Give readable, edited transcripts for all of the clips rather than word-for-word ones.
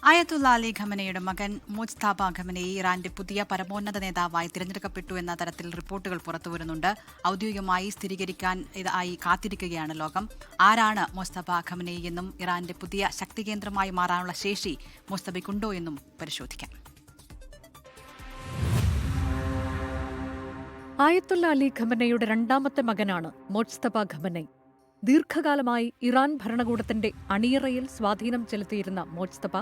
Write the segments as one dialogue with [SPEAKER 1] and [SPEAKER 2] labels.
[SPEAKER 1] അയത്തുള്ള അലി ഖമനയുടെ മകൻ മുജ്തബ ഖമനയെ ഇറാന്റെ പുതിയ പരമോന്നത നേതാവായി തിരഞ്ഞെടുക്കപ്പെട്ടു എന്ന തരത്തിൽ റിപ്പോർട്ടുകൾ പുറത്തുവരുന്നുണ്ട്. ഔദ്യോഗികമായി സ്ഥിരീകരിക്കാൻ ഇതായി കാത്തിരിക്കുകയാണ് ലോകം. ആരാണ് മുജ്തബ ഖമനയി എന്നും ഇറാന്റെ പുതിയ ശക്തി കേന്ദ്രമായി മാറാനുള്ള ശേഷി മുജ്തബയ്ക്കുണ്ടോ എന്നും പരിശോധിക്കാം.
[SPEAKER 2] ആയത്തുള്ള അലി ഖമനയുടെ രണ്ടാമത്തെ മകനാണ് മുജ്തബ ഖമനയി. ദീർഘകാലമായി ഇറാൻ ഭരണകൂടത്തിന്റെ അണിയറയിൽ സ്വാധീനം ചെലുത്തിയിരുന്ന മുജ്തബ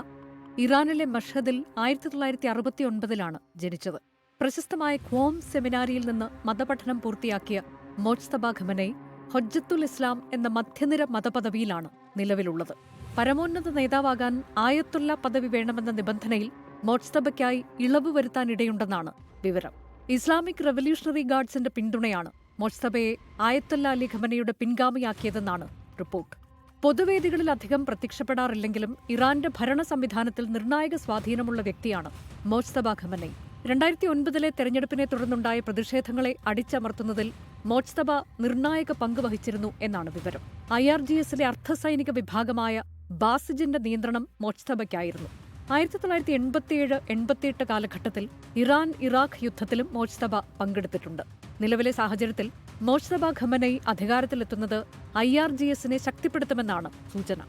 [SPEAKER 2] ഇറാനിലെ മഷ്ഹദിൽ 1969 ജനിച്ചത്. പ്രശസ്തമായ ഖ്വോം സെമിനാരിയിൽ നിന്ന് മതപഠനം പൂർത്തിയാക്കിയ മുജ്തബ ഖമനയി ഹൊജ്ജത്തുൽ ഇസ്ലാം എന്ന മധ്യനിര മതപദവിയിലാണ് നിലവിലുള്ളത്. പരമോന്നത നേതാവാകാൻ ആയത്തുള്ള പദവി വേണമെന്ന നിബന്ധനയിൽ മുജ്തബയ്ക്കായി ഇളവ് വരുത്താനിടയുണ്ടെന്നാണ് വിവരം. ഇസ്ലാമിക് റവല്യൂഷണറി ഗാർഡ്സിന്റെ പിന്തുണയാണ് മുജ്തബയെ ആയത്തുള്ള അലി ഖമനയുടെ പിൻഗാമിയാക്കിയതെന്നാണ് റിപ്പോർട്ട്. പൊതുവേദികളിൽ അധികം പ്രത്യക്ഷപ്പെടാറില്ലെങ്കിലും ഇറാന്റെ ഭരണ സംവിധാനത്തിൽ നിർണായക സ്വാധീനമുള്ള വ്യക്തിയാണ് മുജ്തബ ഖമനയി. 2009 തെരഞ്ഞെടുപ്പിനെ തുടർന്നുണ്ടായ പ്രതിഷേധങ്ങളെ അടിച്ചമർത്തുന്നതിൽ മുജ്തബ നിർണായക പങ്ക് വഹിച്ചിരുന്നു എന്നാണ് വിവരം. IRGSലെ അർദ്ധസൈനിക വിഭാഗമായ ബാസിജിന്റെ നിയന്ത്രണം മുജ്തബയ്ക്കായിരുന്നു. 1987-88 കാലഘട്ടത്തിൽ ഇറാൻ ഇറാഖ് യുദ്ധത്തിലും മുജ്തബ പങ്കെടുത്തിട്ടുണ്ട്. നിലവിലെ സാഹചര്യത്തിൽ മുജ്തബ ഖമനയി അധികാരത്തിലെത്തുന്നത് IRGSനെ ശക്തിപ്പെടുത്തുമെന്നാണ് സൂചന.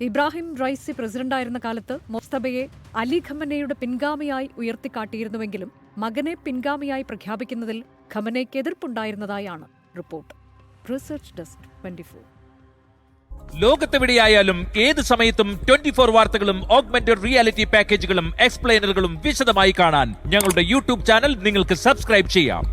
[SPEAKER 2] ഇബ്രാഹിം റൈസി പ്രസിഡന്റായിരുന്ന കാലത്ത് മുജ്തബയെ അലി ഖമനയുടെ പിൻഗാമിയായി ഉയർത്തിക്കാട്ടിയിരുന്നുവെങ്കിലും മകനെ പിൻഗാമിയായി പ്രഖ്യാപിക്കുന്നതിൽ ഖമനയ്ക്ക് എതിർപ്പുണ്ടായിരുന്നതായാണ് റിപ്പോർട്ട്. Research desk 24.
[SPEAKER 3] ലോകത്തെവിടെയായാലും ഏത് സമയത്തും 24 വാർത്തകളും ഓഗ്മെന്റഡ് റിയാലിറ്റി പാക്കേജുകളും എക്സ്പ്ലെയിനറുകളും വിശദമായി കാണാൻ ഞങ്ങളുടെ യൂട്യൂബ് ചാനൽ നിങ്ങൾക്ക് സബ്സ്ക്രൈബ് ചെയ്യാം.